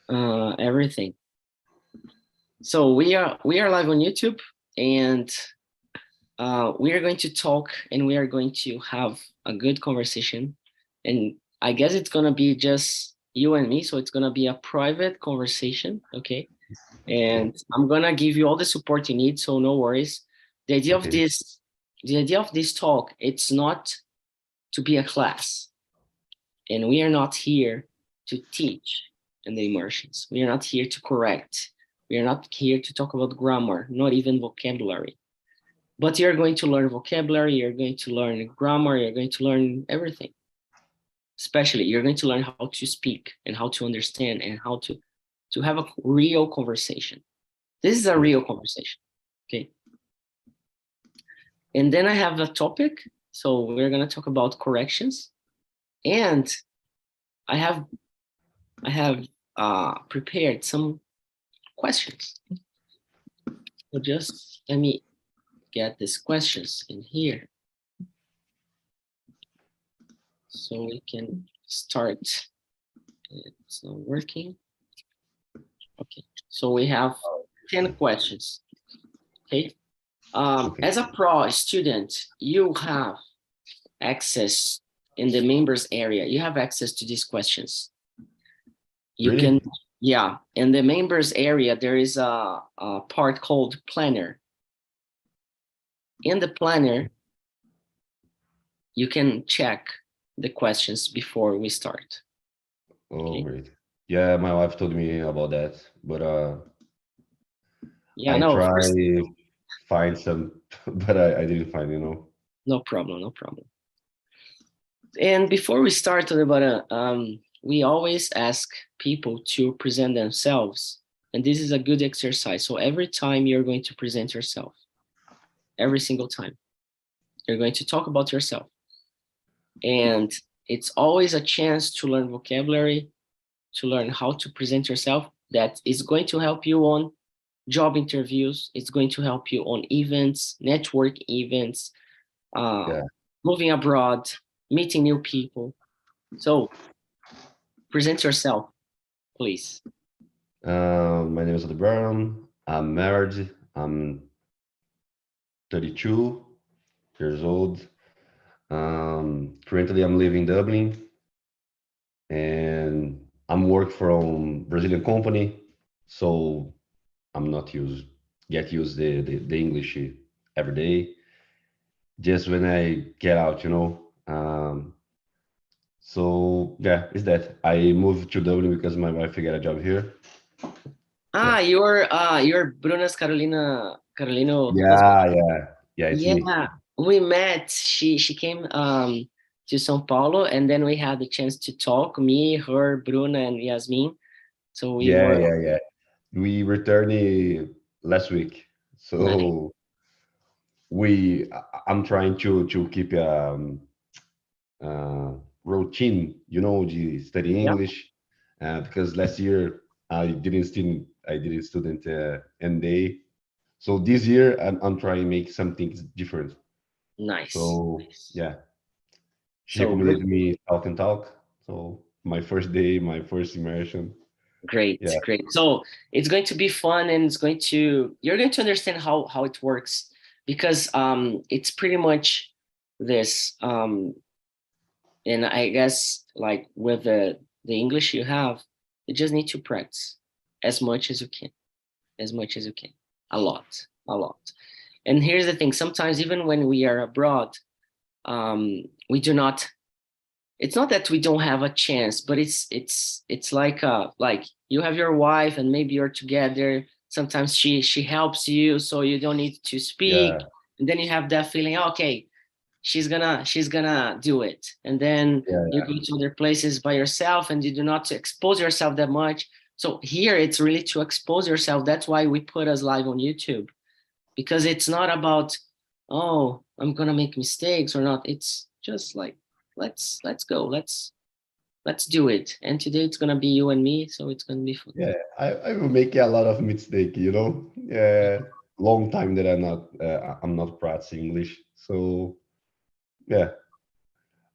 everything. So we are live on YouTube, and we are going to talk, and we are going to have a good conversation. And I guess it's gonna be just you and me, so it's gonna be a private conversation, okay? Okay. And I'm gonna give you all the support you need, so no worries. The idea of Okay. this, the idea of this talk, it's not to be a class, and we are not here to teach in the immersions. We are not here to correct. We are not here to talk about grammar, not even vocabulary. But you're going to learn vocabulary, you're going to learn grammar, you're going to learn everything. Especially, you're going to learn how to speak and how to understand and how to have a real conversation. This is a Yes. real conversation, okay? And then I have a topic. So we're going to talk about corrections. And I have I have prepared some questions. So just let me get these questions in here so we can start. It's not working. Okay, so we have 10 questions. Okay. Okay. As a pro student, you have access in the members area. You have access to these questions. You can, Really? yeah, in the members area, there is a part called planner. In the planner, you can check the questions before we start. Oh, Okay. great. Yeah, my wife told me about that, but Yeah, I no, try first, find some, but I didn't find, no problem, no problem. And before we start, we always ask people to present themselves. And this is a good exercise. So every time you're going to present yourself, every single time, you're going to talk about yourself. And it's always a chance to learn vocabulary, to learn how to present yourself. That is going to help you on job interviews. It's going to help you on events, network events, uh, Yeah. moving abroad, meeting new people. So present yourself, please. My name is Brown. I'm married. I'm 32 years old. Currently, I'm living in Dublin, and I'm work from Brazilian company, so I'm not get used the English every day. Just when I get out, So yeah, it's that. I moved to Dublin because my wife got a job here. Yeah. You're Bruna's Carolino husband. Yeah, yeah, yeah. It's me. Yeah, we met. She came to São Paulo, and then we had the chance to talk. Me, her, Bruna, and Yasmin. So we Yeah, were yeah, yeah. We returned last week, nice. so I'm trying to keep uh, routine, to study Yeah, English, because last year I didn't student MBA. So this year I'm trying to make something different. nice. So yeah, she So good. recommended me Talk and Talk. So my first day, my first immersion. Great, Yeah, great. So it's going to be fun, and you're going to understand how it works, because it's pretty much this. And I guess, like, with the English you have, you just need to practice as much as you can, as much as you can, a lot, a lot. And here's the thing: sometimes even when we are abroad, we do not. It's not that we don't have a chance, but it's like you have your wife, and maybe you're together. Sometimes she helps you, so you don't need to speak, yeah, and then you have that feeling, okay, she's gonna do it, and then yeah, you go to other places by yourself, and you do not expose yourself that much. So here it's really to expose yourself. That's why we put us live on YouTube, because it's not about, oh, I'm gonna make mistakes or not. It's just like, let's go, let's do it. And today it's gonna be you and me, so it's gonna be fun. yeah. I will make a lot of mistake. Yeah, long time that I'm not practicing English. So yeah,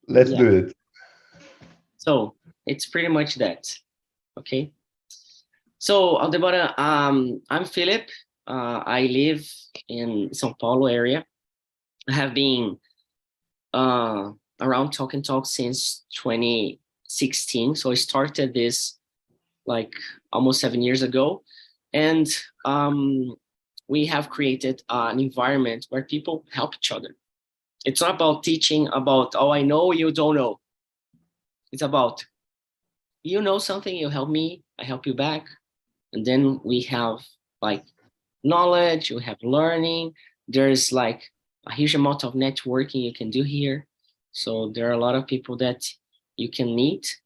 let's Yeah, do it. so it's pretty much that. Okay. So, Aldebara, I'm Philip. I live in São Paulo area. I have been around Talk and Talk since 2016. So I started this like almost 7 years ago, and we have created an environment where people help each other. It's not about teaching about, oh, I know, you don't know. It's about, you know something, you help me, I help you back. And then we have like knowledge, we have learning. There's like a huge amount of networking you can do here. So there are a lot of people that you can meet,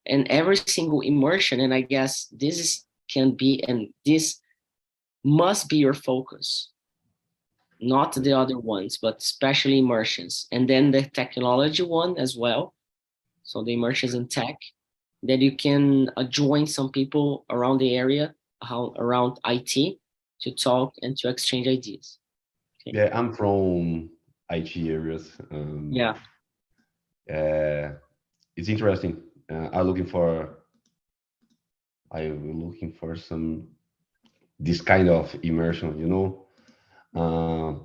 and every single immersion. And I guess this is can be, and this must be your focus, not the other ones, but especially immersions. And then the technology one as well. So the immersions in tech, that you can join some people around the area, around IT, to talk and to exchange ideas. Okay. Yeah, I'm from IT areas. Yeah. It's interesting. I'm looking for some this kind of immersion.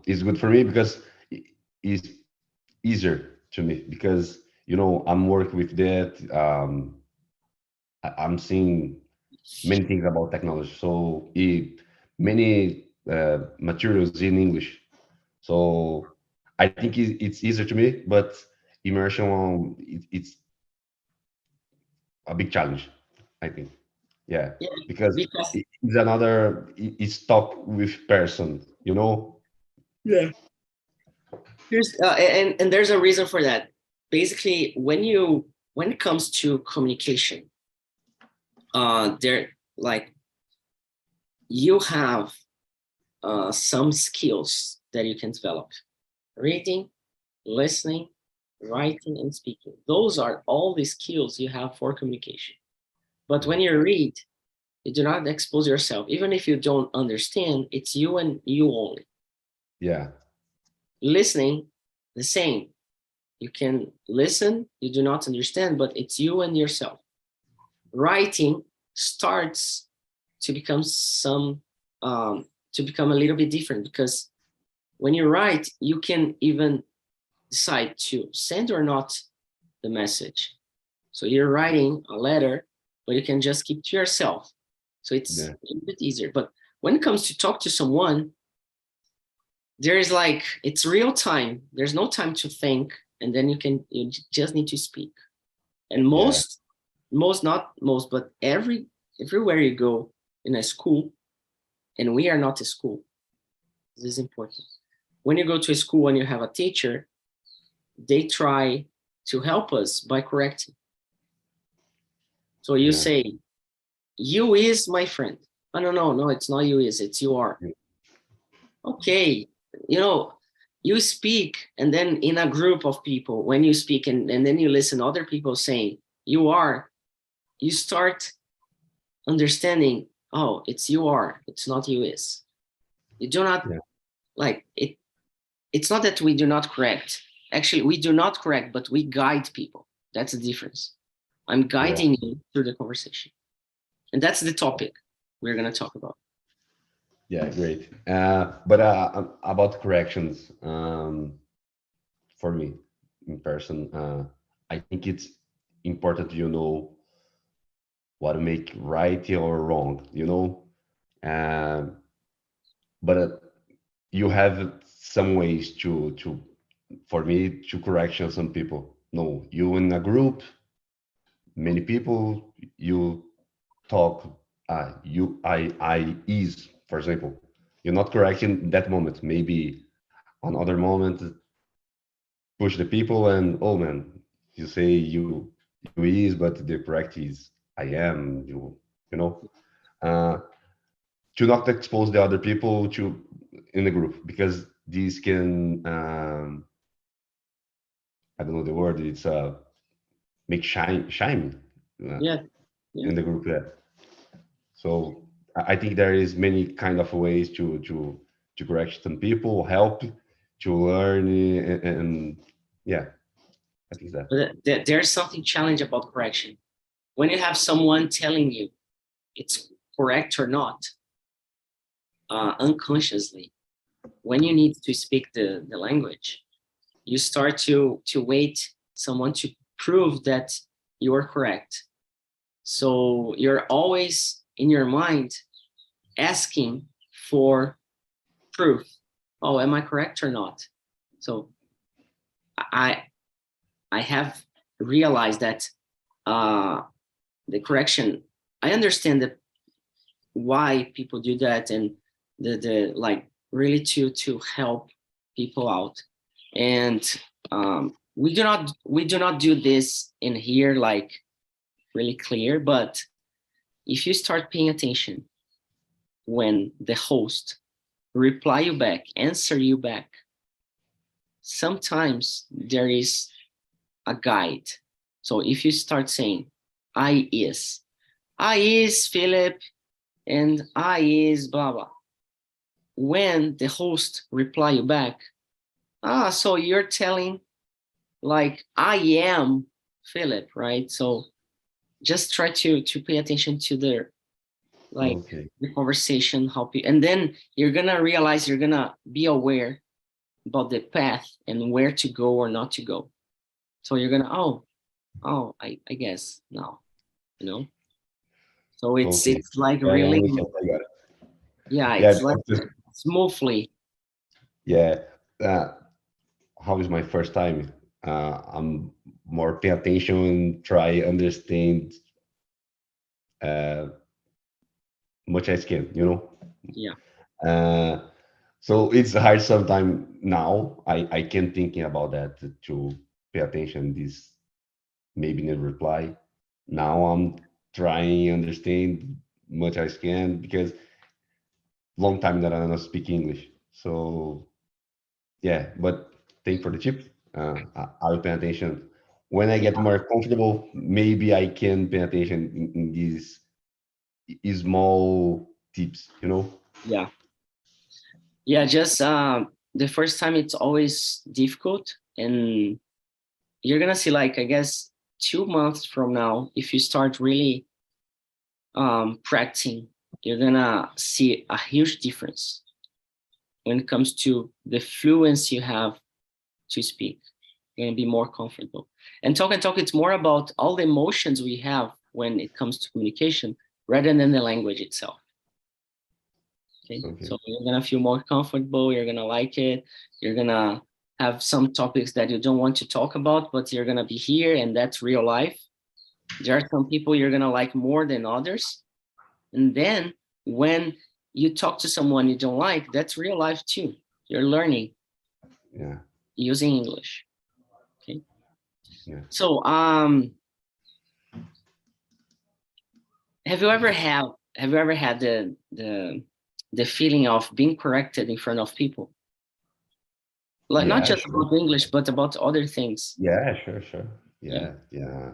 It's good for me because it's easier to me because I'm working with that. I'm seeing many things about technology, so many materials in English. So I think it's easier to me, but immersion, it's a big challenge, I think. Yeah, Yeah, because because it's it's talk with person, yeah, here's and there's a reason for that. Basically, when it comes to communication, there like you have some skills that you can develop: reading, listening, writing, and speaking. Those are all the skills you have for communication. But when you read, you do not expose yourself. Even if you don't understand, it's you and you only. Yeah, Listening, the same. You can listen, you do not understand, but it's you and yourself. Writing starts to become to become a little bit different, because when you write, you can even decide to send or not the message. So you're writing a letter, but you can just keep to yourself. So it's yeah, a little bit easier. But when it comes to talk to someone, there is like, it's real time. There's no time to think, and then you just need to speak. And yeah, not most, but everywhere you go in a school, and we are not a school. This is important. When you go to a school and you have a teacher, they try to help us by correcting. So you yeah, say, you is my friend. Oh, no, it's not you is, it's you are. Okay, you know, you speak, and then in a group of people, when you speak and then you listen other people saying you are, you start understanding, oh, it's you are, it's not you is. You do not yeah, like it. It's not that we do not correct. Actually, we do not correct, but we guide people. That's the difference. I'm yeah, guiding you through the conversation. And that's the topic we're going to talk about. yeah. Great. But about corrections, for me in person, I think it's important what to make right or wrong. Um, but you have some ways to for me to correction some people. No, you in a group, many people, you talk, I is, for example, you're not correcting that moment. Maybe another moment, push the people and, oh man, you say you is, but the correct is I am. You know, uh, to not expose the other people to in the group, because these can, I don't know the word. It's make shine uh, Yeah, yeah. in the group. Yeah. So I think there is many kind of ways to correct some people, help to learn, and yeah, I think that. But there's something challenge about correction. When you have someone telling you it's correct or not, unconsciously, when you need to speak the language, you start to wait someone to prove that you're correct. So you're always in your mind asking for proof. Oh, am I correct or not? So I I have realized that the correction. I understand that why people do that, and the like really to help people out. And we do not do this in here like really clear, but if you start paying attention when the host reply you back, answer you back, sometimes there is a guide. So if you start saying I is Philip, and I is blah blah, when the host reply you back, so you're telling like I am Philip, right? So just try to pay attention to the like Okay. the conversation, help you, and then you're gonna realize, you're gonna be aware about the path and where to go or not to go. So you're gonna, I guess now, you know. So it's Okay. it's like Yeah, I really, understand. I got it. yeah, Yeah, it's like smoothly. yeah. Uh, how is my first time? I'm more pay attention, try understand uh, much as can, you know. Yeah, Uh, so it's hard sometimes now. I can thinking about that to pay attention. This maybe in reply. Now I'm trying understand much as can because long time that I don't speak English. So yeah, but thank for the tip. I'll pay attention. When I get yeah, more comfortable, maybe I can pay attention in these small tips, you know? yeah, yeah. Just the first time it's always difficult, and you're gonna see, like, I guess 2 months from now, if you start really practicing, you're gonna see a huge difference when it comes to the fluency you have to speak. You're gonna be more comfortable. And talk and talk, it's more about all the emotions we have when it comes to communication rather than the language itself. Okay, Okay. so you're gonna feel more comfortable. You're gonna like it. You're gonna have some topics that you don't want to talk about, but you're gonna be here, and that's real life. There are some people you're gonna like more than others, and then when you talk to someone you don't like, that's real life too. You're learning Yeah. using English. Okay, Yeah. so have you ever had the feeling of being corrected in front of people, like not Yeah, just sure. about English but about other things? Yeah, sure, sure. Yeah. Yeah, yeah.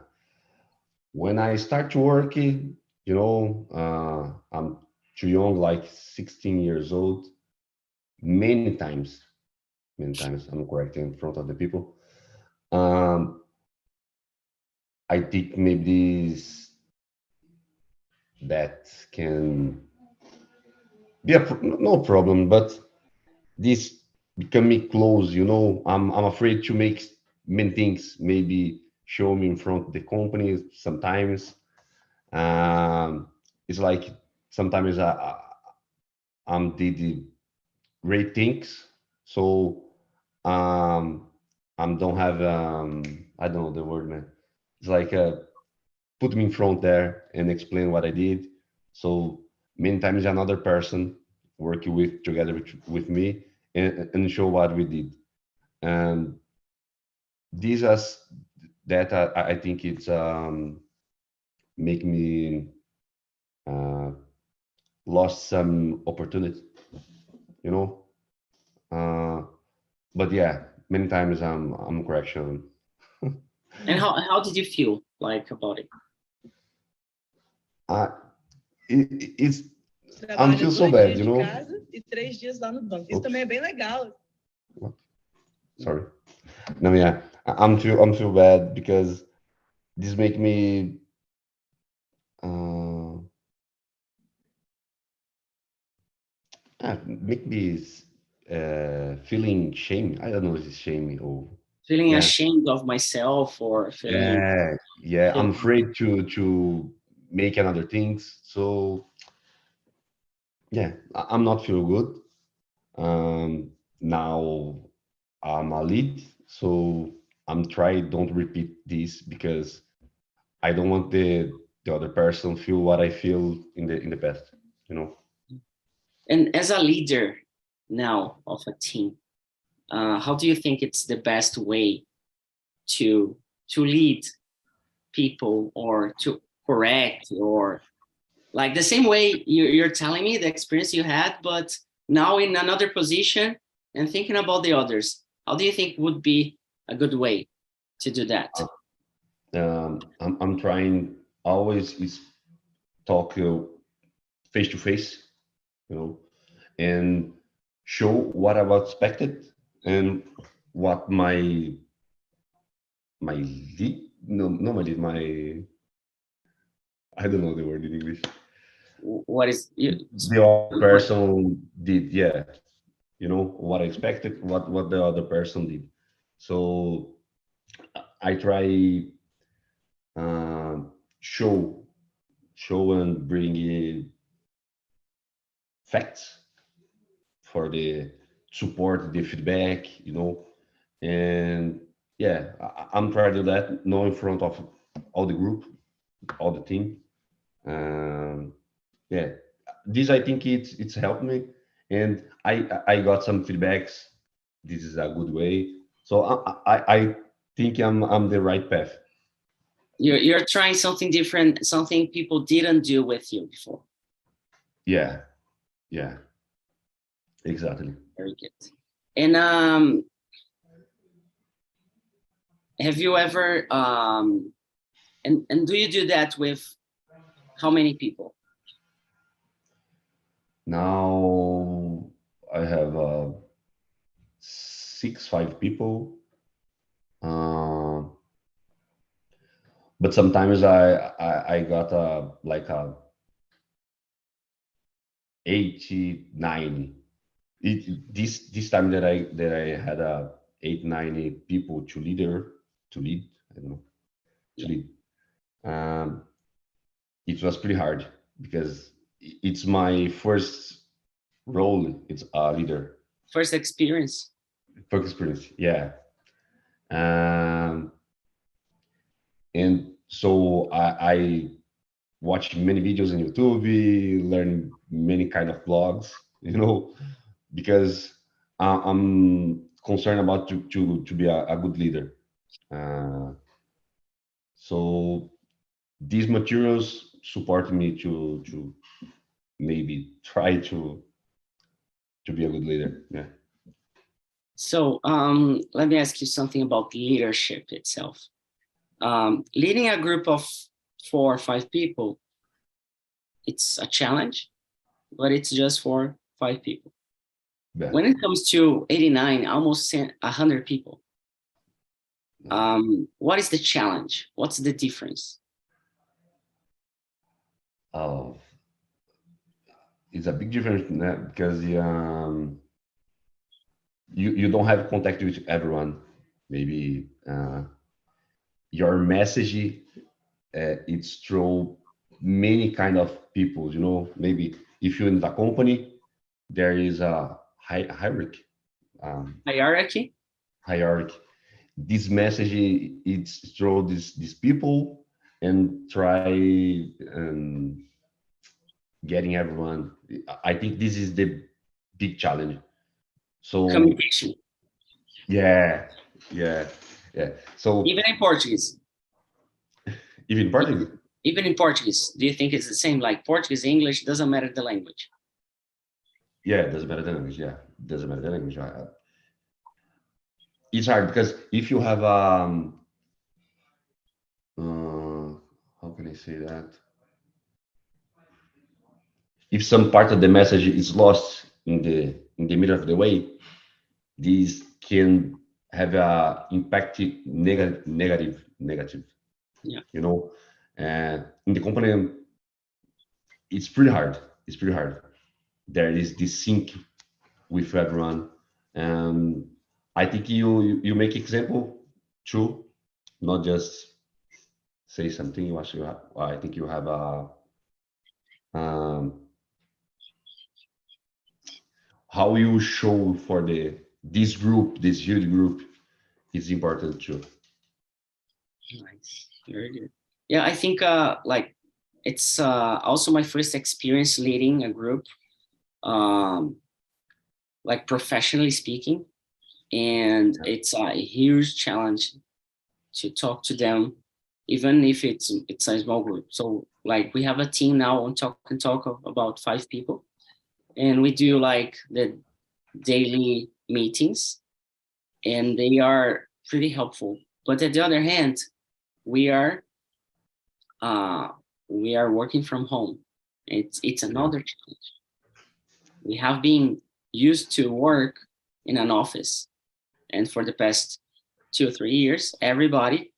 When I start to working, I'm too young, like 16 years old. Many times, many times I'm correcting in front of the people. Um, I think maybe this that can be no problem, but this become me close. I'm afraid to make many things. Maybe show me in front of the company sometimes. Um, it's like sometimes I'm did great things, so um, I don't have I don't know the word, man. It's like put me in front there and explain what I did. So many times another person working with together with me and show what we did. And these are that I think it's make me uh, lost some opportunity, you know. Uh, but yeah, many times I'm correction. And how did you feel like about it? uh, it's I'm Trabalha feel so dois bad, dias you de know. casa e 3 dias lá no banco. Isso Oops, também é bem legal. what? Sorry. No, yeah, I'm feel bad because this make me uh, make me feeling shame. I don't know if it's shame or Feeling yeah, ashamed of myself or feeling, yeah. I'm feeling afraid to make another things. So yeah, I'm not feel good. Now I'm a lead, so I'm trying don't repeat this because I don't want the other person feel what I feel in the past. You know. and as a leader now of a team, how do you think it's the best way to lead people or to correct, or like the same way you're telling me the experience you had, but now in another position and thinking about the others, how do you think would be a good way to do that? I'm trying always is talk face to face, you know, and show what I've expected and what my lead no not my lead my I don't know the word in English. What is you? The other person did, yeah, you know what I expected, what the other person did. So I try show show and bring facts for the support, the feedback, you know, and yeah, I'm trying to do that, not in front of all the group, all the team. Um, yeah, this I think it's helped me, and I got some feedbacks. This is a good way, so I think I'm the right path. You're trying something different, something people didn't do with you before. Yeah, yeah, exactly. Very good. And have you ever and do you do that with how many people? Now I have six, five people. Um, but sometimes I got like a 80, 90. This time that I had 80, 90 people to lead. I don't know to Yeah. lead. Um, it was pretty hard because it's my first role. It's a leader, First experience. first experience. Yeah. Um, and so I watch many videos on YouTube, learn many kind of blogs, you know, because I'm concerned about to be a good leader. Uh, so these materials support me to maybe try to be a good leader. Yeah. So let me ask you something about leadership itself. Leading a group of 4 or 5 people, it's a challenge, but it's just for 5 people. Yeah. When it comes to 89, almost 100 people, what is the challenge? What's the difference? Oh, it's a big difference because you don't have contact with everyone. Maybe your message it's through many kind of people. You know, maybe if you're in the company, there is a hierarchy. Um, Hierarchy? hierarchy. This message it's through these people and try getting everyone. I think this is the big challenge. So Communication. yeah, yeah, yeah. So Even in Portuguese. even Portuguese, Even in Portuguese, do you think it's the same? Like Portuguese, English, doesn't matter the language. yeah, it doesn't matter the language. Yeah, it doesn't matter the language. It's hard because if you have how can I say that? If some part of the message is lost in the middle of the way, this can have a impact negative. Yeah. You know, and in the company, it's pretty hard. It's pretty hard. there is this sync with everyone. And I think you make example too, not just say something. You actually have, I think you have a um, how you show for this group, this youth group, is important too. Nice. Very good. Yeah, I think like it's also my first experience leading a group, um, like professionally speaking, and it's a huge challenge to talk to them, even if it's a small group. So like we have a team now on Talk and Talk of about 5 people, and we do like the daily meetings, and they are pretty helpful. But at the other hand, we are uh, we are working from home. It's Yeah. another challenge. We have been used to work in an office, and for the past 2 or 3 years, everybody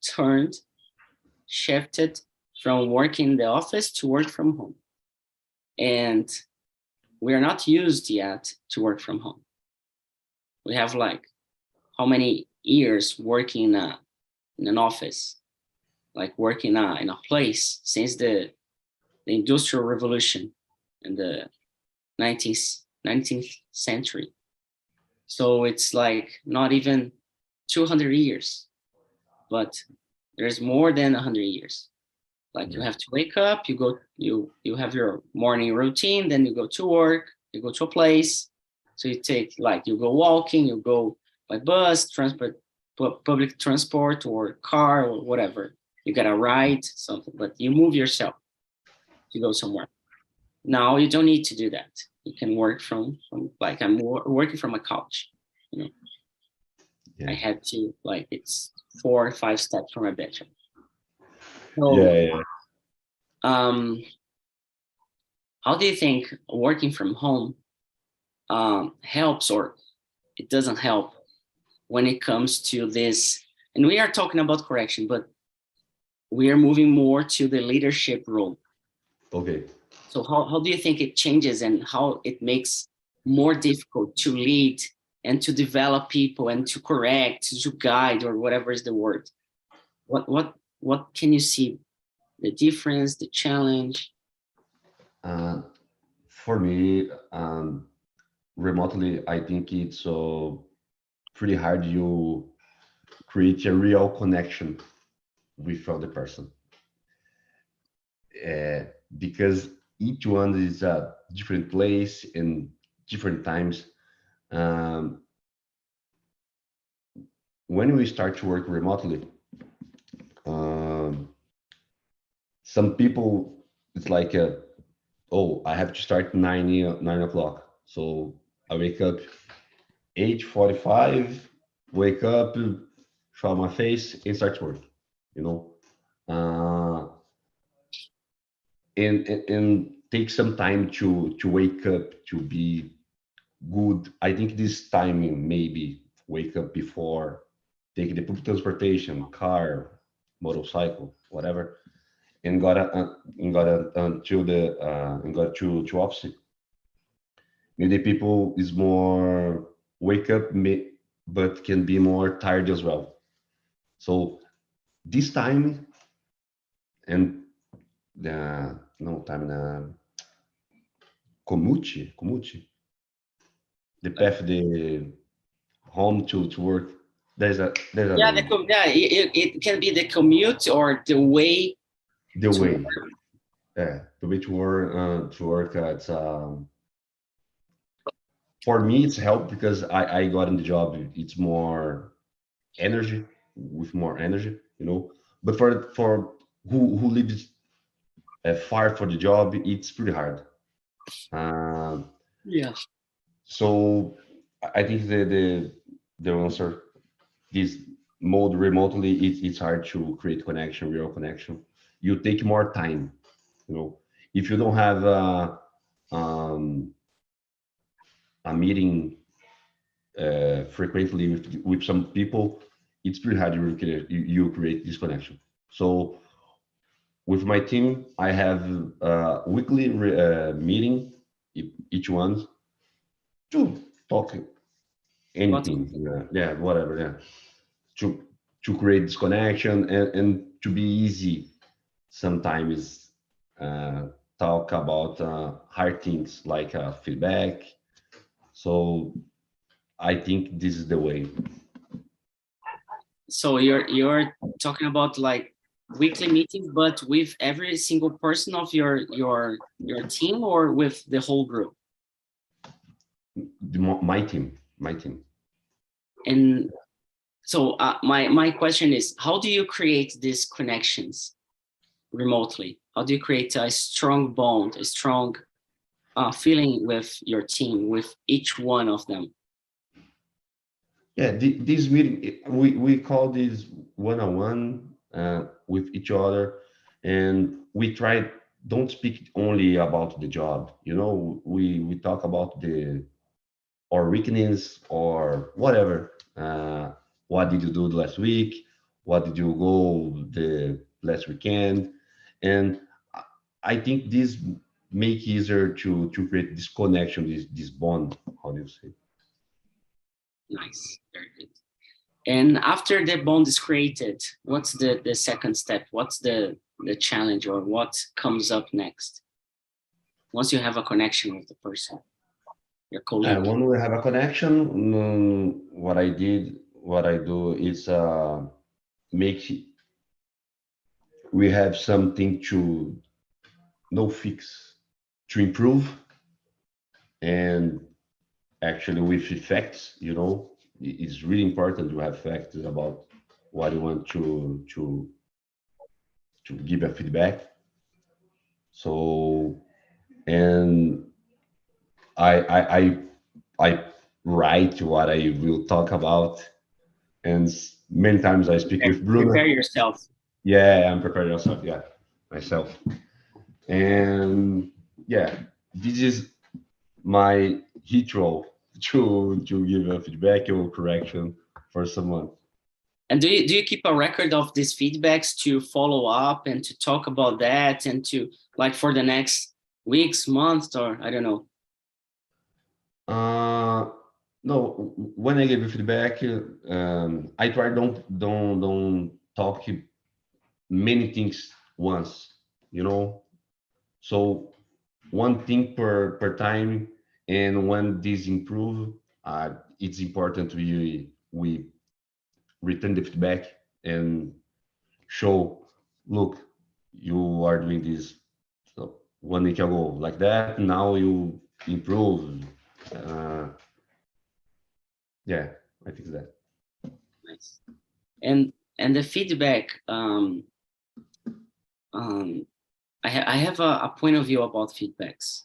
shifted from working in the office to work from home, and we are not used yet to work from home. We have like how many years working in an office, like working in a place since the Industrial Revolution in the 19th century. So it's like not even 200 years, but there's more than 100 years. Like you Yeah. have to wake up, you have your morning routine, then you go to work, you go to a place. So you take like you go walking, you go by bus, public transport or car or whatever. You got a ride, something, but you move yourself to go somewhere. Now you don't need to do that. You can work from like I'm working from a couch. You know, I Yeah. had to like it's 4 or 5 steps from my bedroom. Yeah. So Yeah. um, how do you think working from home helps or it doesn't help when it comes to this? And we are talking about correction, but we are moving more to the leadership role. Okay. So how do you think it changes and how it makes more difficult to lead and to develop people and to correct, to guide, or whatever is the word? What can you see the difference, the challenge? Uh, for me, remotely, I think it's pretty hard you create a real connection with the other person, uh, because each one is a different place and different times. Um, when we start to work remotely, um, some people it's like oh, I have to start 9 o'clock, so I wake up 8:45, wake up, shower my face, and start work. You know, uh, and take some time to wake up to be good. I think this timing maybe wake up before take the public transportation, car, motorcycle, whatever, and got until the and got to office. Maybe people is more wake up, but can be more tired as well. So this time and the no time commute, the path the home to work. There's a Yeah, name. yeah, it can be the commute or the way The to way, work. yeah, the way to work. It's for me it's helped because I got in the job. It's more energy with more energy, you know. But for who lives far for the job, it's pretty hard. Um, Yeah. so I think the answer this mode remotely it's hard to create connection, real connection. You take more time, you know. If you don't have um, a meeting frequently with some people, it's pretty hard you create this connection. So with my team, I have a weekly meeting. each one to talk anything, yeah, whatever, yeah, to create this connection and to be easy sometimes talk about hard things like feedback. So I think this is the way. So you're talking about like weekly meetings, but with every single person of your team, or with the whole group? My team. And so my question is, how do you create these connections remotely? How do you create a strong bond, a strong feeling with your team, with each one of them? Yeah, this meeting, we call this one-on-one with each other, and we try don't speak only about the job. You know, we talk about the or weakness or whatever. What did you do the last week? What did you go the last weekend? And I think this make easier to create this connection, this bond. How do you say? Nice, very good. And after the bond is created, what's the second step? What's the challenge, or what comes up next? Once you have a connection with the person, your colleague. When we have a connection, what I do is make we have something to no fix to improve, and actually with effects. You know, it's really important to have facts about what you want to give a feedback. So, and I write what I will talk about, and many times I speak with Prepare Bruno. yourself. Yeah, I'm preparing myself. Yeah, myself. And yeah, this is my ritual to give a feedback or correction for someone. And do you keep a record of these feedbacks to follow up and to talk about that, and to, like, for the next weeks, months, or I don't know? Uh, no, when I give a feedback, I try don't talk many things once. You know, so one thing per time, and when this improve, it's important we return the feedback and show, look, you are doing this so 1 week ago like that, now you improve. uh, yeah, I think that. Nice. And the feedback, um, I have a point of view about feedbacks,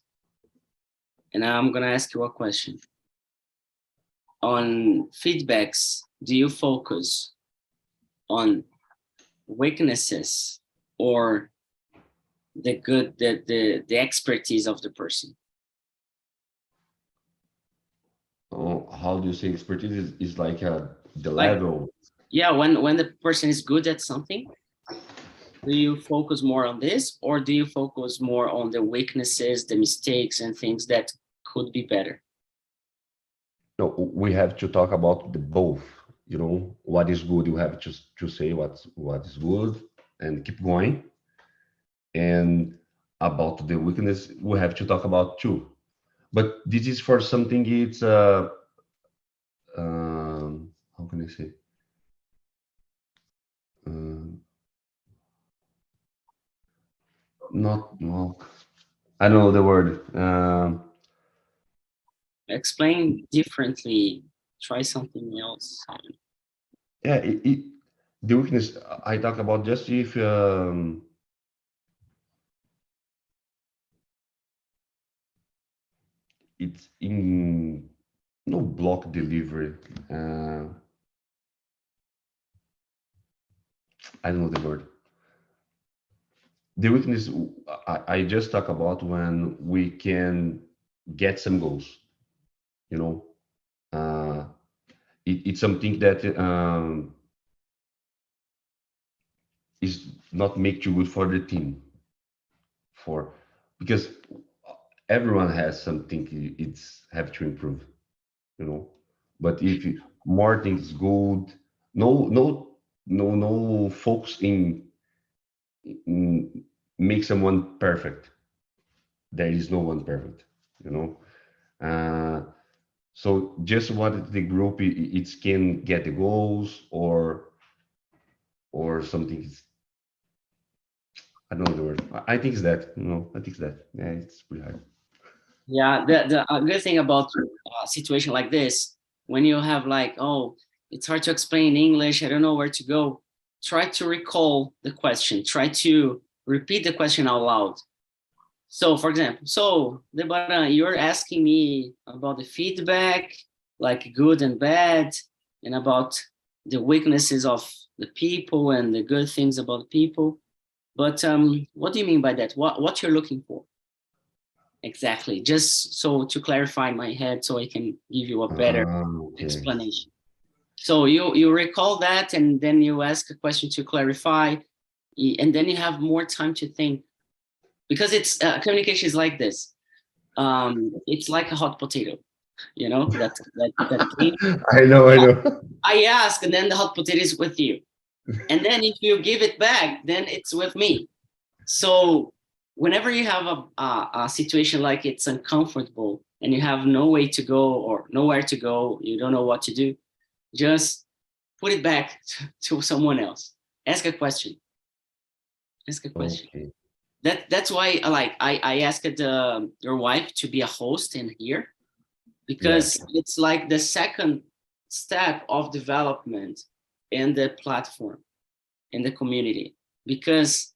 and I'm gonna ask you a question. On feedbacks, do you focus on weaknesses, or the good, the expertise of the person? How do you say expertise is like the Like, level. yeah, when the person is good at something, do you focus more on this, or do you focus more on the weaknesses, the mistakes, and things that could be better? No, we have to talk about the both. You know, what is good, you have to say what is good and keep going. And about the weakness, we have to talk about too. But this is for something. It's how can I say? Um, not no, I don't know the word. Explain differently. Try something else. Yeah, the weakness I talk about just if it's in no block delivery. Uh, I don't know the word. The weakness I just talk about when we can get some goals. You know, uh, it's something that is not make you good for the team. For because everyone has something it's have to improve, you know. But if more things good, no focus in make someone perfect. There is no one perfect, you know. Uh, so just what the group it can get the goals or something. I don't know the word. I think it's that. No, I think it's that. Yeah, it's pretty hard. Yeah, the good thing about a situation like this, when you have like, oh, it's hard to explain in English, I don't know where to go. Try to recall the question. Try to repeat the question out loud. So, for example, so Deborah, you're asking me about the feedback, like good and bad, and about the weaknesses of the people and the good things about the people. But what do you mean by that? What you're looking for? Exactly. Just so to clarify in my head, so I can give you a better Okay. explanation. So you recall that, and then you ask a question to clarify, and then you have more time to think because it's communication is like this. It's like a hot potato, you know that game. I know. I ask, and then the hot potato is with you, and then if you give it back, then it's with me. So whenever you have a situation like it's uncomfortable and you have no way to go or nowhere to go, you don't know what to do, just put it back to someone else. Ask a question. Ask a question. Okay. That's why I asked your wife to be a host in here Yeah. because it's like the second step of development in the platform in the community because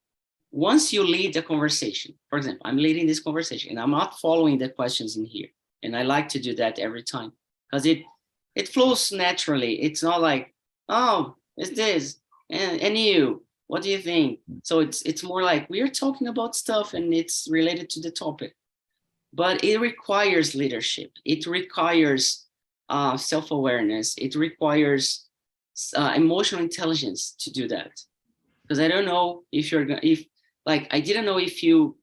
once you lead the conversation, for example, I'm leading this conversation and I'm not following the questions in here. And I like to do that every time because it flows naturally. It's not like, oh, it's this. And you, what do you think? So it's more like we're talking about stuff and it's related to the topic. But it requires leadership. It requires self-awareness. It requires emotional intelligence to do that because I don't know if if like I didn't know if you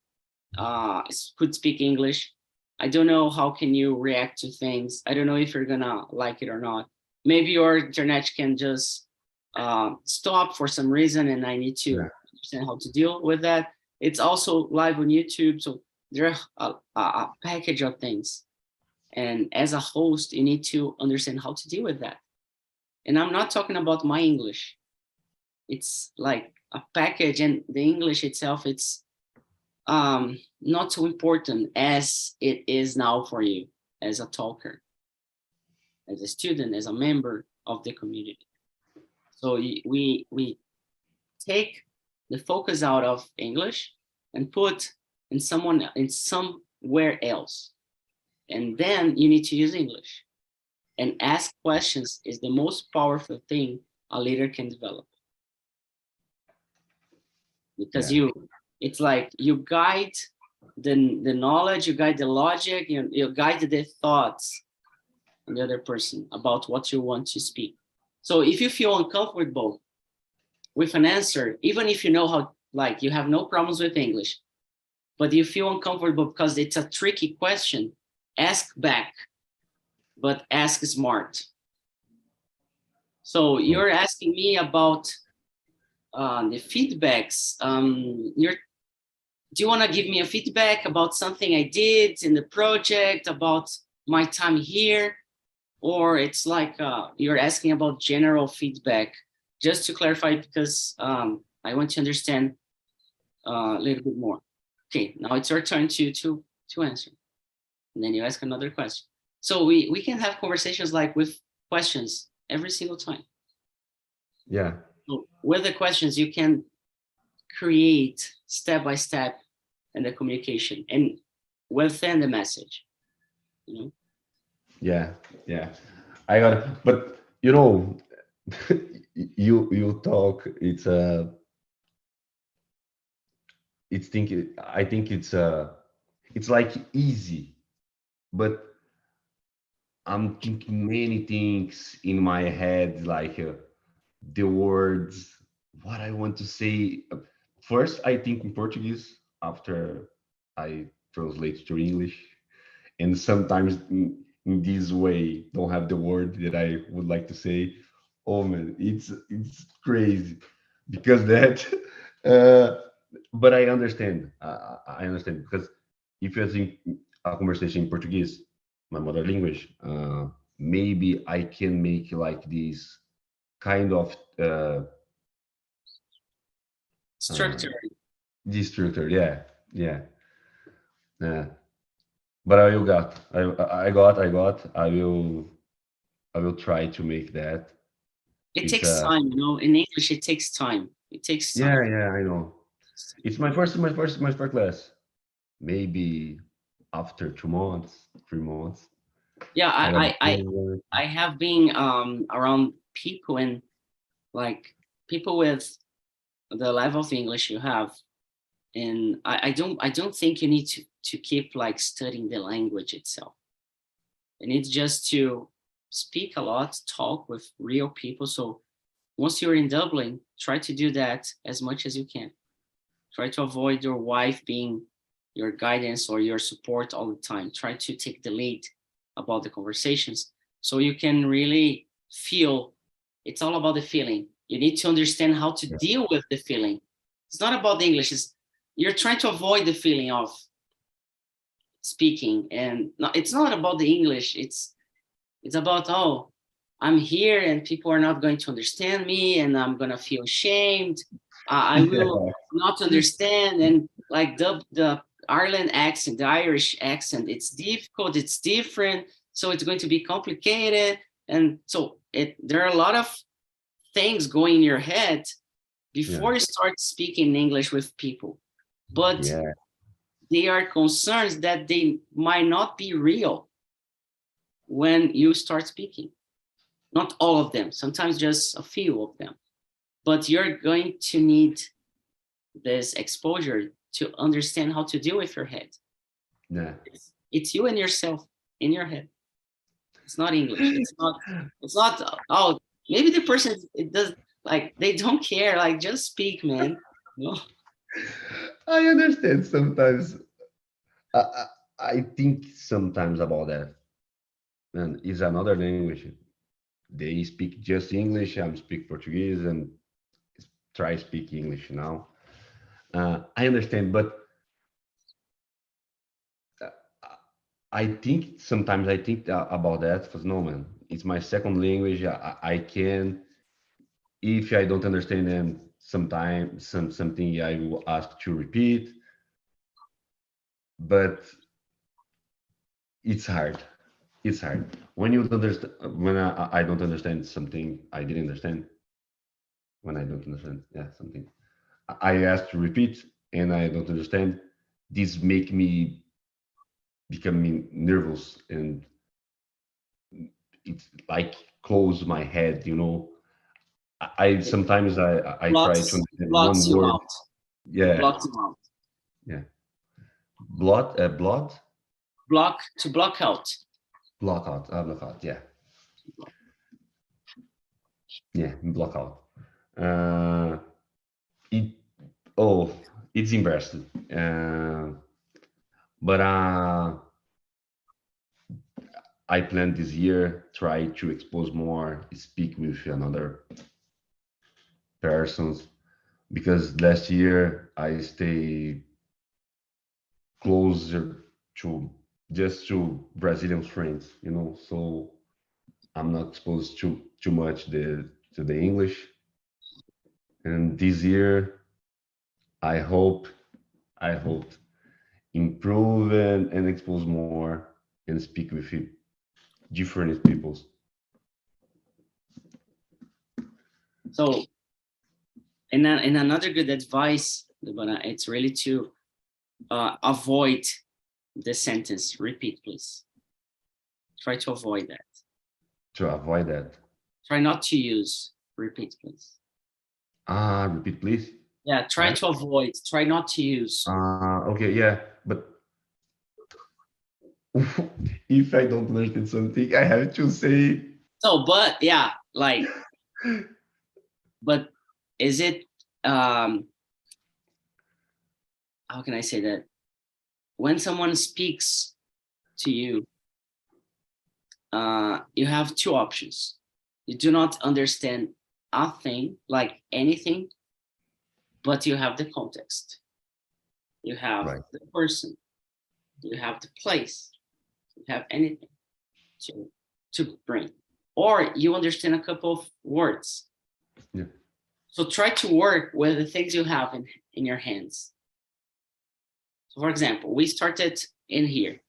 could speak English. I don't know how can you react to things. I don't know if you're gonna like it or not. Maybe your internet can just stop for some reason, and I need to Yeah. understand how to deal with that. It's also live on YouTube, so there are a package of things. And as a host, you need to understand how to deal with that. And I'm not talking about my English. It's like a package, and the English itself, it's not so important as it is now for you as a talker, as a student, as a member of the community. So we take the focus out of English and put in somewhere else, and then you need to use English. And ask questions is the most powerful thing a leader can develop because Yeah. it's like you guide the knowledge, you guide the logic, you guide the thoughts on the other person about what you want to speak. So if you feel uncomfortable with an answer, even if you know how, like you have no problems with English, but you feel uncomfortable because it's a tricky question, ask back, but ask smart. So Oh, you're asking me about the feedbacks. Do you want to give me a feedback about something I did in the project, about my time here? Or it's like you're asking about general feedback? Just to clarify, because I want to understand a little bit more. Okay, now it's your turn to answer. And then you ask another question. So we can have conversations like with questions every single time. yeah. So with the questions, you can create step by step in the communication and within the message. You know? Yeah. Yeah. I got it. But you know, you talk. I think it's like easy, but I'm thinking many things in my head, like the words, what I want to say. First, I think in Portuguese. After I translate to English, and sometimes in this way don't have the word that I would like to say. Oh man, it's crazy because that. Uh, but I understand. I understand because if you're having a conversation in Portuguese, my mother language, maybe I can make like this kind of uh, Structure. this structure. Yeah, yeah, yeah. But I will got. I got. I will try to make that. It It's takes time, you know. In English, it takes time. It takes yeah, time. yeah. I know. It's my first class. Maybe after 2 months, 3 months, Yeah, I got I have been around people and like people with the level of English you have, and I don't think you need to keep like studying the language itself. You need just to speak a lot, talk with real people. So once you're in Dublin, try to do that as much as you can. Try to avoid your wife being your guidance or your support all the time. Try to take the lead about the conversations so you can really feel. It's all about the feeling. You need to understand how to deal with the feeling. It's not about the English. You're trying to avoid the feeling of speaking, and it's not about the English. It's about, oh, I'm here and people are not going to understand me and I'm going to feel ashamed. I will yeah, not understand. And like the Ireland accent, the Irish accent, it's difficult, it's different. So it's going to be complicated. And so there are a lot of things going in your head yeah, before you start speaking English with people. But yeah, they are concerns that they might not be real when you start speaking. Not all of them, sometimes just a few of them. But you're going to need this exposure to understand how to deal with your head. yeah. It's you and yourself in your head. It's not English. It's not, oh, maybe the person, it does, like, they don't care. Like, just speak, man. No. I understand sometimes. I, I I think sometimes about that. And it's another language. They speak just English. I'm speak Portuguese and try speak English now. I understand, but uh, I think sometimes I think about that because no man, it's my second language. I can if I don't understand them sometimes something I will ask to repeat, but it's hard. It's hard when you don't understand when I don't understand something I didn't understand when I don't understand something I ask to repeat and I don't understand. This make me becoming nervous and it's like close my head. I It sometimes I try to blocks, understand blocks one you word. out. It Yeah, blocks you out. yeah. Blood, Block out. block out. Yeah, yeah, block out. Uh, it oh, it's embarrassing. But I plan this year try to expose more, speak with another persons because last year I stay closer to just to Brazilian friends, so I'm not exposed too much to the English. And this year I hope I hope improve and expose more and speak with different peoples. So, and another good advice, Lubana, it's really to avoid the sentence. Repeat, please. Try to avoid that. To avoid that. Try not to use repeat, please. Repeat please. Yeah, try Yeah. to avoid. Try not to use. Okay, yeah, but if I don't understand something, I have to say. So, but yeah, like, but is it? How can I say that? when someone speaks to you, you have two options. You do not understand a thing, like anything, but you have the context. You have Right. the person, you have the place, you have anything to bring. Or you understand a couple of words. Yeah. So try to work with the things you have in your hands. So for example, we started in here,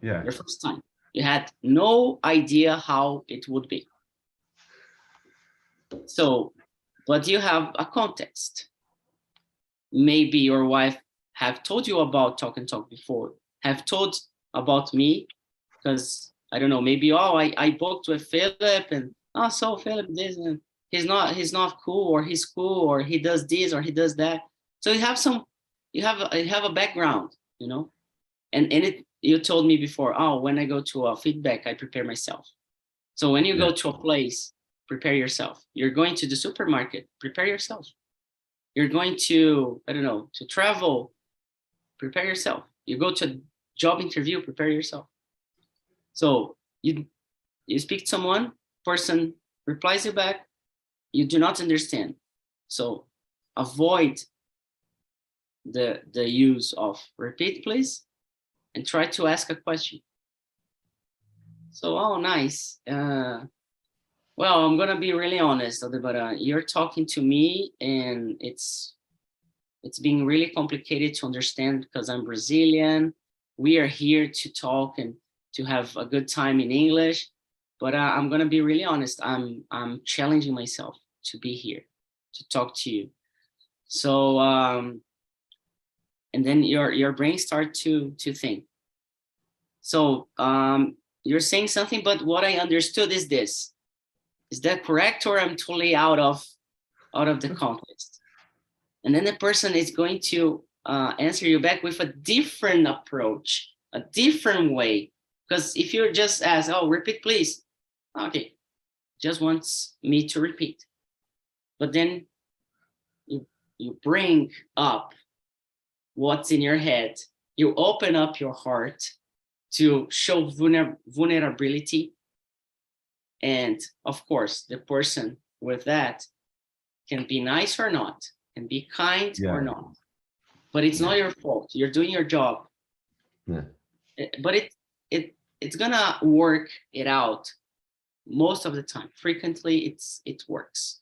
Yeah. your first time. You had no idea how it would be. So, but you have a context. Maybe your wife have told you about Talk and Talk before, have told about me, because I don't know, maybe, oh, I booked with Philip, and oh, so Philip this, and he's not cool, or he's cool, or he does this, or he does that. So you have a background, you know, and you told me before, oh, when I go to a feedback, I prepare myself. So when you go to a place, prepare yourself. You're going to the supermarket, prepare yourself. You're going to, I don't know, to travel, prepare yourself. You go to a job interview, prepare yourself. So you speak to someone, person replies you back, you do not understand. So avoid the use of repeat, please, and try to ask a question. So, oh, nice. Well, I'm gonna be really honest, but you're talking to me, and it's being really complicated to understand because I'm Brazilian. We are here to talk and to have a good time in English, but I'm gonna be really honest. I'm challenging myself to be here, to talk to you. So, and then your brain starts to think. So you're saying something, but what I understood is this. Is that correct, or I'm totally out of the context? And then the person is going to answer you back with a different approach, a different way. Because if you just ask, oh, repeat, please. Okay, just wants me to repeat. But then you bring up what's in your head. You open up your heart to show vulnerability. And of course, the person with that can be nice or not, can be kind or not. But it's not your fault. You're doing your job. Yeah. But it's gonna work it out most of the time. Frequently, it works.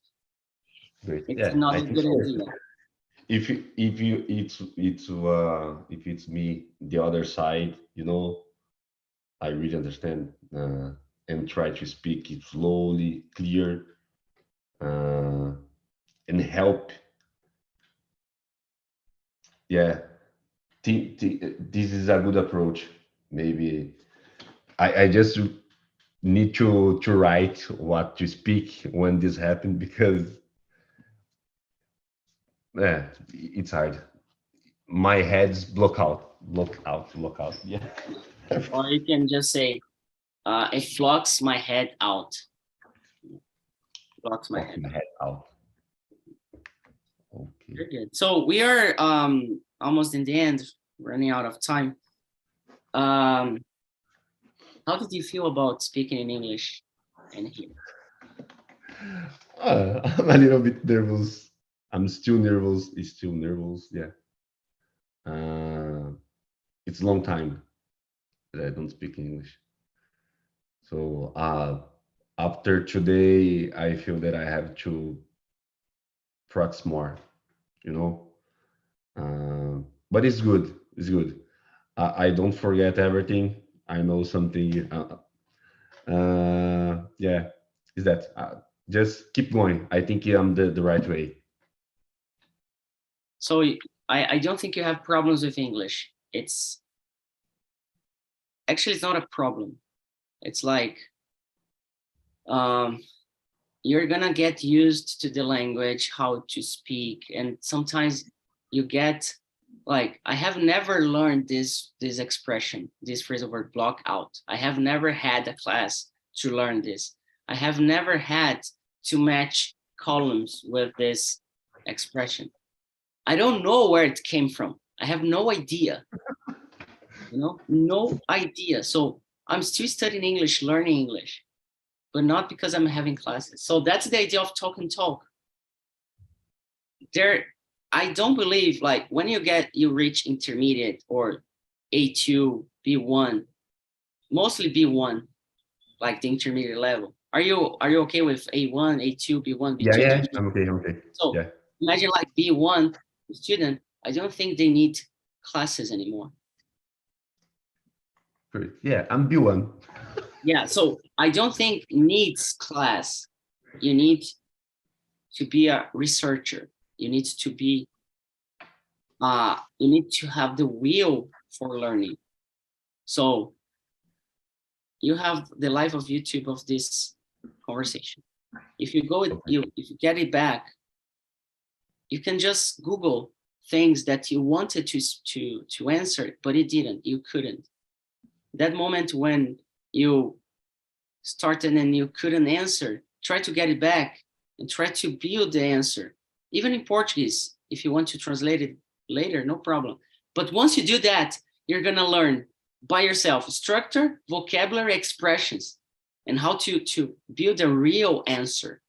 Great. It's not a good idea. If it's me, the other side, you know, I really understand and try to speak it slowly, clear, and help. Yeah, this is a good approach. Maybe I just need to write what to speak when this happened, because yeah, it's hard. My head's block out. Yeah. Or you can just say, it blocks my head out. Blocks my head. My head out. Okay. Very good. So we are almost in the end, running out of time. How did you feel about speaking in English in here? I'm a little bit nervous. I'm still nervous. It's still nervous. Yeah. It's a long time that I don't speak English. So after today, I feel that I have to practice more, you know. But it's good. It's good. I don't forget everything. I know something. Yeah, is that just keep going. I think I'm the right way. So I don't think you have problems with English. It's actually, it's not a problem. It's like you're gonna get used to the language, how to speak, and sometimes you get like, I have never learned this expression, this phrasal verb, block out. I have never had a class to learn this. I have never had to match columns with this expression. I don't know where it came from. I have no idea. you know, no idea. So I'm still studying English, learning English, but not because I'm having classes. So that's the idea of talk and talk. There, I don't believe like when you reach intermediate or A2, B1, mostly B1, like the intermediate level. Are you okay with A1, A2, B1, Yeah, B2? yeah, I'm okay, I'm okay. So Yeah, imagine like B1 student, I don't think they need classes anymore. great. Yeah, I'm B1. Yeah, so I don't think needs class. You need to be a researcher. You need to be, you need to have the will for learning. So you have the live of YouTube of this conversation. If you go, Okay. if you get it back, you can just Google things that you wanted to answer, but it didn't. You couldn't. That moment when you started and you couldn't answer, try to get it back and try to build the answer. Even in Portuguese, if you want to translate it later, no problem. But once you do that, you're gonna learn by yourself structure, vocabulary, expressions, and how to build a real answer.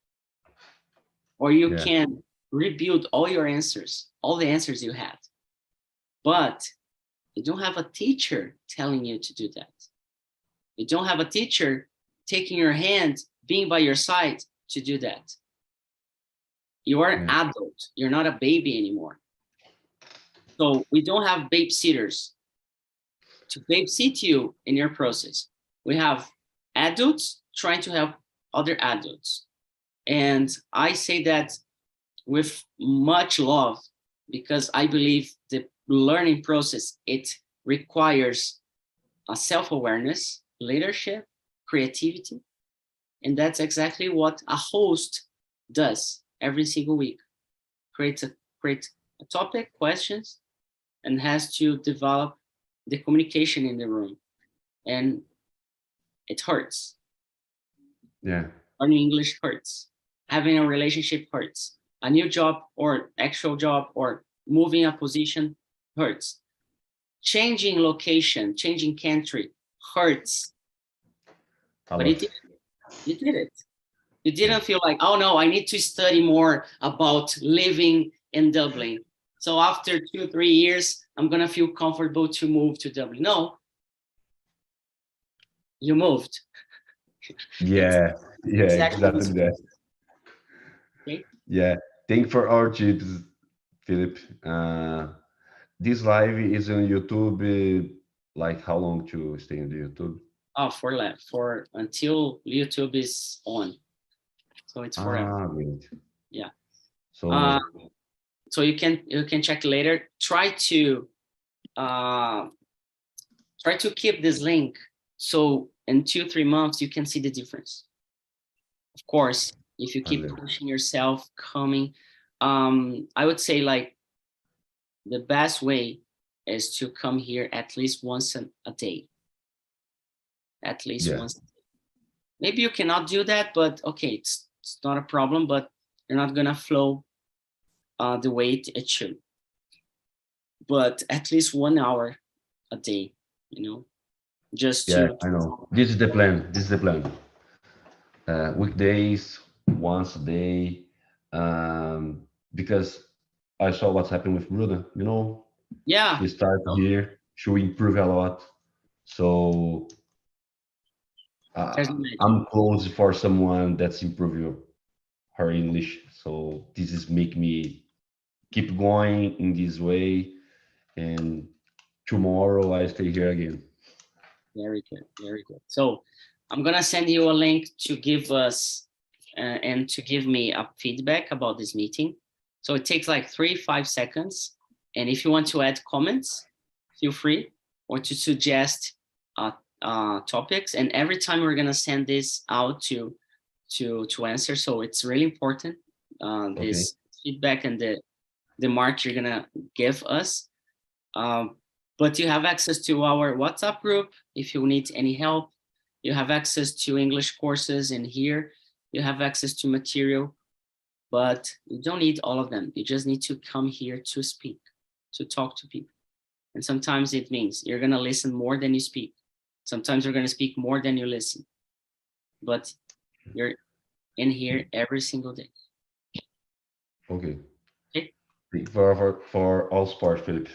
Or you Yeah. can rebuild all your answers, all the answers you had. But you don't have a teacher telling you to do that. You don't have a teacher taking your hand, being by your side to do that. You are an adult. You're not a baby anymore. So we don't have babysitters to babysit you in your process. We have adults trying to help other adults. And I say that with much love because I believe the learning process, it requires a self-awareness, leadership, creativity. And that's exactly what a host does every single week. Create a topic, questions, and has to develop the communication in the room. And it hurts. Yeah. Learning English hurts. Having a relationship hurts. A new job or actual job or moving a position hurts. Changing location, changing country hurts. But you did it. You didn't feel like, oh no, I need to study more about living in Dublin. So after 2-3 years, I'm gonna feel comfortable to move to Dublin. No, you moved. Yeah, yeah, Exactly. exactly that. Okay. Yeah, thank for our tips, Philip. This live is on YouTube. Like how long to stay on the YouTube? Oh, for until YouTube is on. So it's forever. Great. Yeah. So So you can check later. Try to keep this link so in 2-3 months you can see the difference. Of course, if you keep pushing yourself, coming, I would say like the best way is to come here at least once a day. At least once. Maybe you cannot do that, but okay, it's not a problem. But you're not gonna flow the way it should. But at least 1 hour a day, you know, just yeah, to. I know. This is the plan. This is the plan. Weekdays, once a day, because I saw what's happened with Bruno. You know, Yeah. she started here. She improve a lot. So I'm close for someone that's improving her English. So this is make me keep going in this way. And tomorrow I stay here again. Very good, very good. So I'm gonna send you a link to give us and to give me a feedback about this meeting. So it takes like 3-5 seconds. And if you want to add comments, feel free, or to suggest topics. And every time we're gonna send this out to answer. So it's really important, this feedback and the mark you're gonna give us. But you have access to our WhatsApp group if you need any help. You have access to English courses in here. You have access to material, but you don't need all of them. You just need to come here to speak, to talk to people. And sometimes it means you're going to listen more than you speak. Sometimes you're going to speak more than you listen. But you're in here every single day. Okay. Okay. Thank you for all support, Philip.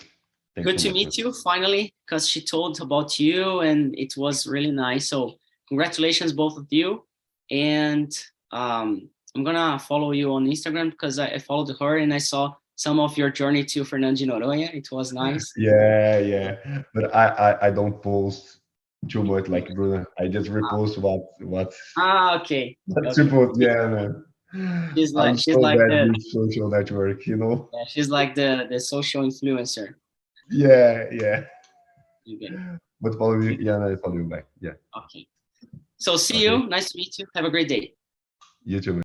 Thanks Good so to much, meet you finally, because she told about you and it was really nice. So congratulations, both of you. And I'm gonna follow you on Instagram because I followed her and I saw some of your journey to Fernando de Noronha. It was nice. Yeah. But I don't post too much like Bruno. I just repost what Okay. what Okay. you post. Yeah, man. She's I'm like so bad with social network, you know? yeah, she's like the social influencer. Yeah. Okay. But follow me. Yeah, I follow you back. Yeah. Okay. So see Okay. you. Nice to meet you. Have a great day. You too, man.